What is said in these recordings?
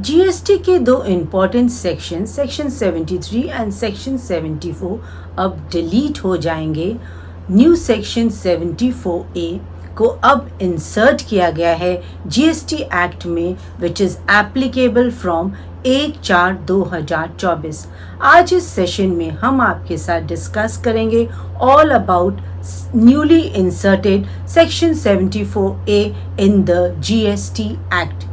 GST के दो important section 73 and section 74 अब डिलीट हो जाएंगे। न्यू सेक्शन 74A को अब इंसर्ट किया गया है जीएसटी एक्ट में, विच इज़ एप्लीकेबल फ्रॉम 1/4/2024। आज इस सेशन में हम आपके साथ डिस्कस करेंगे all about newly inserted section 74A in the GST act.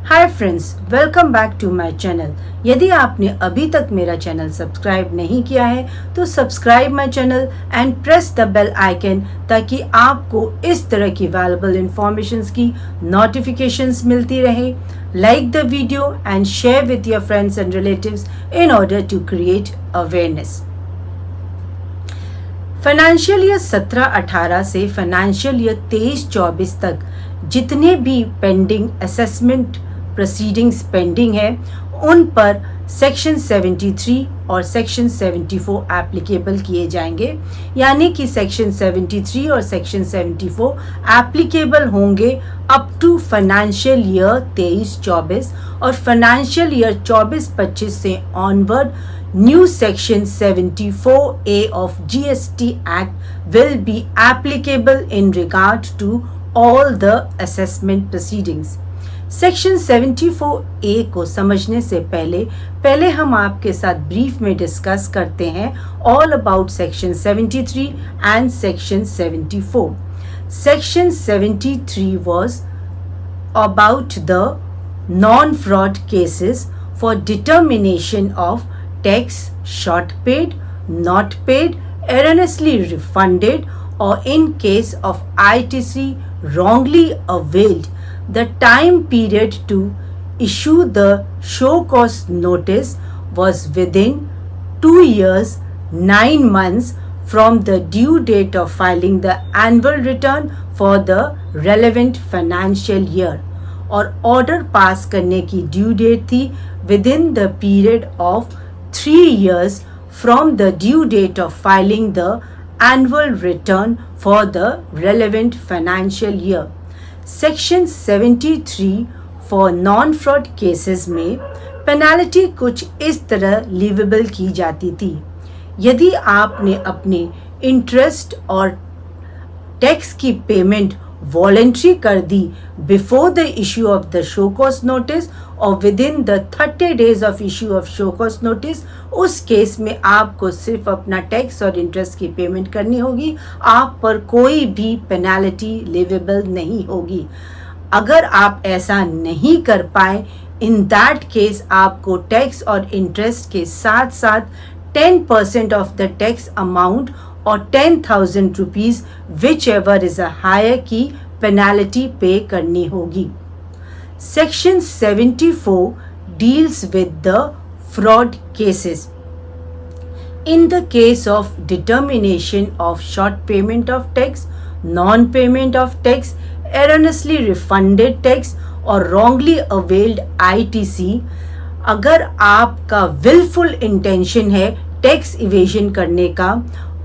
Hi friends, welcome back to my channel. यदि आपने अभी तक मेरा चैनल सब्सक्राइब नहीं किया है तो subscribe my channel and press the bell icon, ताकि आपको इस तरह की वैल्यूएबल इंफॉर्मेशंस की नोटिफिकेशंस मिलती रहे। Like the video and share with your friends and relatives in order to create awareness. Financial year 17-18 से फाइनेंशियल ईयर 23-24 तक जितने भी पेंडिंग असेसमेंट प्रोसीडिंग्स पेंडिंग है, उन पर सेक्शन 73 और सेक्शन 74 एप्लीकेबल किए जाएंगे। यानी कि सेक्शन 73 और सेक्शन 74 एप्लीकेबल होंगे अप टू फाइनेंशियल ईयर 23-24, और फाइनेंशियल ईयर 24-25 से onward new section 74A of GST Act will be applicable in regard to all the assessment proceedings. Section 74A को समझने से पहले हम आपके साथ ब्रीफ में डिस्कस करते हैं all about section 73 and section 74। Section 73 was about the non-fraud cases for determination of tax short paid, not paid, erroneously refunded, or in case of ITC wrongly availed. The time period to issue the show cause notice was within 2 years, 9 months from the due date of filing the annual return for the relevant financial year, और order pass करने की due date थी within the period of 3 years from the due date of filing the annual return for the relevant financial year. Section 73 for non fraud cases में penalty कुछ इस तरह लीवेबल की जाती थी। यदि आपने अपने इंटरेस्ट और टैक्स की पेमेंट वॉलेंट्री कर दी before the issue of the show cause notice और within the 30 days of issue of show cause notice, उस केस में आपको सिर्फ अपना टैक्स और इंटरेस्ट की पेमेंट करनी होगी। आप पर कोई भी पेनाल्टी लिवेबल नहीं होगी। अगर आप ऐसा नहीं कर पाए, इन दैट केस आपको टैक्स और इंटरेस्ट के साथ साथ 10% ऑफ द टैक्स अमाउंट और 10,000 rupees whichever is a higher की पेनाल्टी पे करनी होगी। Section 74 deals with the fraud cases. In the case of determination of short payment of tax, non-payment of tax, erroneously refunded tax और wrongly availed ITC, अगर आपका willful intention है tax evasion करने का,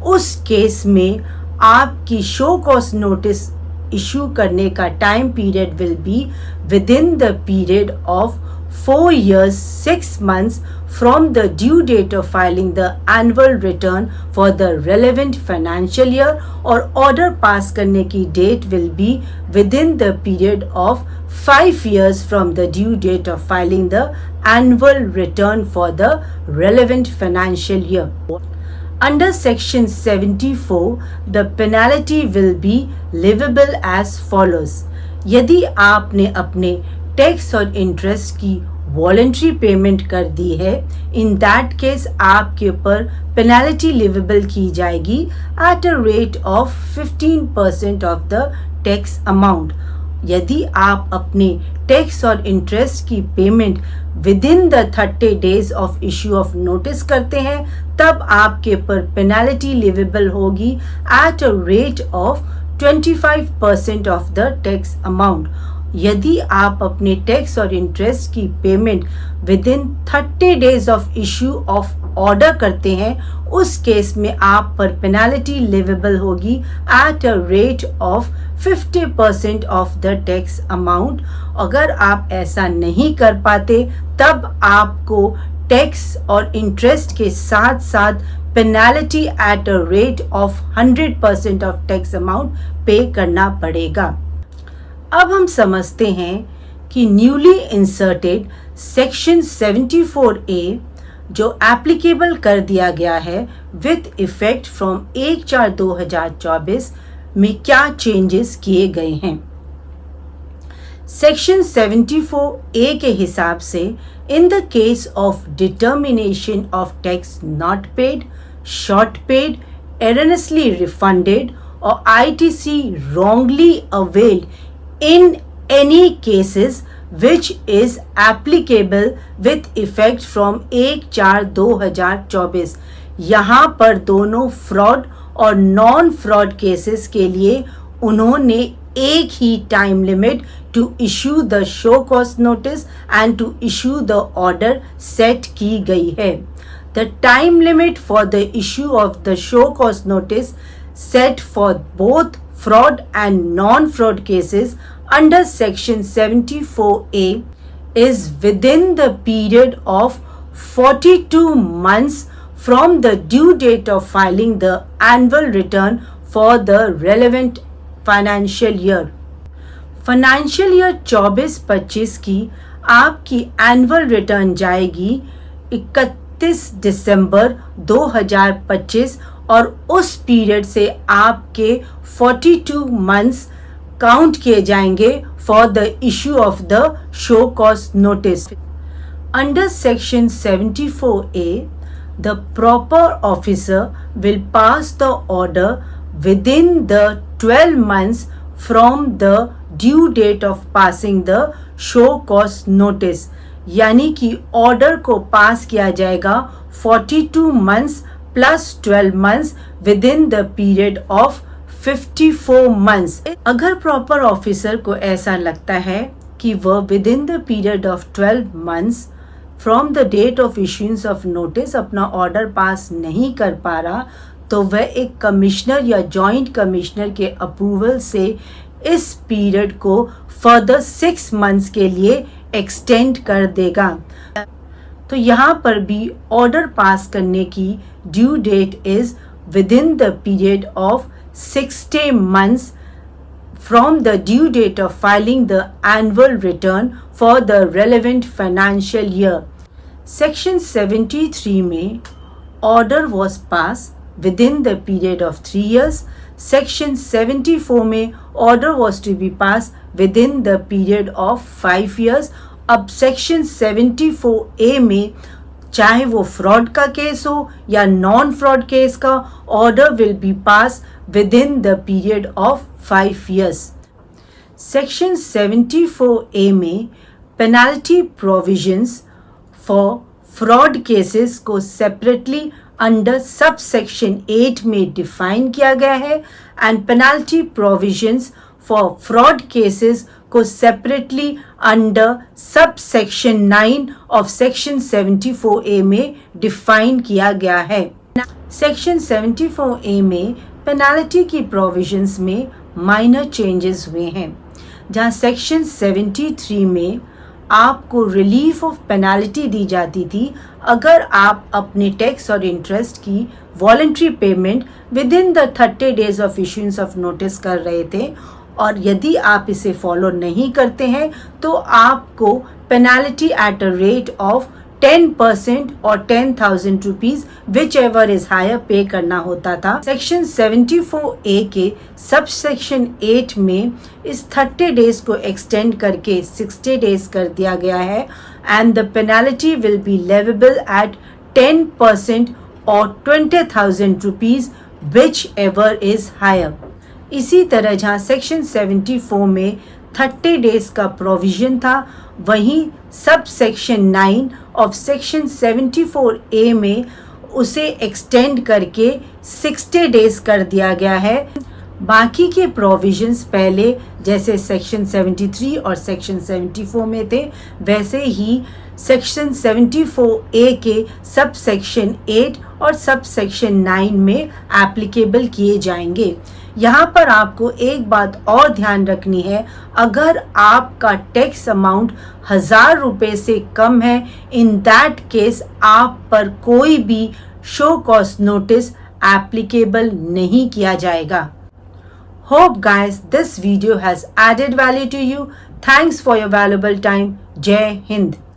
उस case में आपकी शो कॉज नोटिस इशू करने का time period will be with in the period of 4 years 6 months from the due date of filing the annual return for the relevant financial year, और order pass करने की date will be within the period of 5 years from the due date of filing the annual return for the relevant financial year. Under section 74, the penalty will be livable as follows. यदि आपने अपने tax और interest की voluntary payment कर दी है, in that case आपके ऊपर penalty liveable की जाएगी eight a rate of 15% of the tax amount. यदि आप अपने टैक्स और इंटरेस्ट की payment with in the 30 days of issue of notice करते हैं, तब आपके ऊपर पेनाल्टी लिवेबल होगी eight a rate of 25% of the tax amount. यदि आप अपने टैक्स और इंटरेस्ट की payment with in 30 days of issue of order करते हैं उस केस में आप पर पेनल्टी लिवेबल होगी eight a rate of 50% of the tax amount. अगर आप ऐसा नहीं कर पाते तब आपको टैक्स और इंटरेस्ट के साथ साथ penalty at a rate of 100% of tax amount पे करना पड़ेगा। अब हम समझते हैं कि न्यूली इंसर्टेड सेक्शन 74A जो एप्लीकेबल कर दिया गया है विद इफेक्ट फ्रॉम 1/4/2024 में क्या चेंजेस किए गए हैं। सेक्शन 74A के हिसाब से in the case of determination of tax not paid, short paid, erroneously refunded or ITC wrongly availed in any cases which is applicable with effect from 1/4/2024। यहाँ पर दोनों फ्रॉड और नॉन फ्रॉड केसेस के लिए उन्होंने एक ही time limit to issue the show cause notice and to issue the order set की गई है। The time limit for the issue of the show cause notice set for both fraud and non-fraud cases under section 74A is within the period of 42 months from the due date of filing the annual return for the relevant financial year। Financial year 24-25 की आपकी annual return जाएगी 31 दिसंबर 2025 और उस period से आपके 42 months count किए जाएंगे for the issue of the show cause notice. Under section 74A the proper officer will pass the order within the 12 months from the due date of passing the show cause notice, यानी कि order को पास किया जाएगा 42 months plus 12 months within the period of 54 months. अगर proper officer को ऐसा लगता है कि वह within the period of 12 months from the date of issuance of notice अपना ऑर्डर पास नहीं कर पा रहा, तो वह एक कमिश्नर या जॉइंट कमिश्नर के अप्रूवल से इस पीरियड को फर्दर 6 मंथ्स के लिए एक्सटेंड कर देगा। तो यहाँ पर भी ऑर्डर पास करने की due date is within the period of 60 months from the due date of filing the annual return for the relevant financial year. Section 73 में order was pass within the period of 3 years. Section 74 में order was to be passed within the period of 5 years. अब section 74A में चाहे वो fraud का case हो या non fraud case का, order will be passed within the period of 5 years. Section 74A में penalty provisions for fraud cases को separately अंडर सब सेक्शन 8 में डिफाइन किया गया है and penalty provisions for fraud cases को separately under sub section 9 of section 74A में define किया गया है। सेक्शन 74A में पेनल्टी की प्रोविजंस में माइनर चेंजेस हुए हैं, जहां सेक्शन 73 में आपको रिलीफ ऑफ पेनल्टी दी जाती थी अगर आप अपने टैक्स और इंटरेस्ट की voluntary payment with in the 30 days of issuance of notice कर रहे थे, और यदि आप इसे फॉलो नहीं करते हैं तो आपको penalty at a rate of 10% और 10,000 rupees whichever is higher pay करना होता था। सेक्शन 74A के सब सेक्शन 8 में इस 30 डेज को एक्सटेंड करके 60 डेज कर दिया गया है and the penalty will be leviable at 10% और 20,000 rupees whichever is higher. इसी तरह जहाँ सेक्शन 74 में 30 डेज का प्रोविजन था, वहीं सब सेक्शन 9 ऑफ सेक्शन 74A में उसे एक्सटेंड करके 60 डेज कर दिया गया है। बाकी के प्रोविजंस पहले जैसे सेक्शन 73 और सेक्शन 74 में थे, वैसे ही सेक्शन 74A के सब सेक्शन 8 और सब सेक्शन 9 में एप्लीकेबल किए जाएंगे। यहाँ पर आपको एक बात और ध्यान रखनी है, अगर आपका टैक्स अमाउंट 1000 रुपये से कम है, इन दैट केस आप पर कोई भी शो कॉज नोटिस एप्लीकेबल नहीं किया जाएगा। Hope guys this video has added value to you. Thanks for your valuable time. Jai Hind.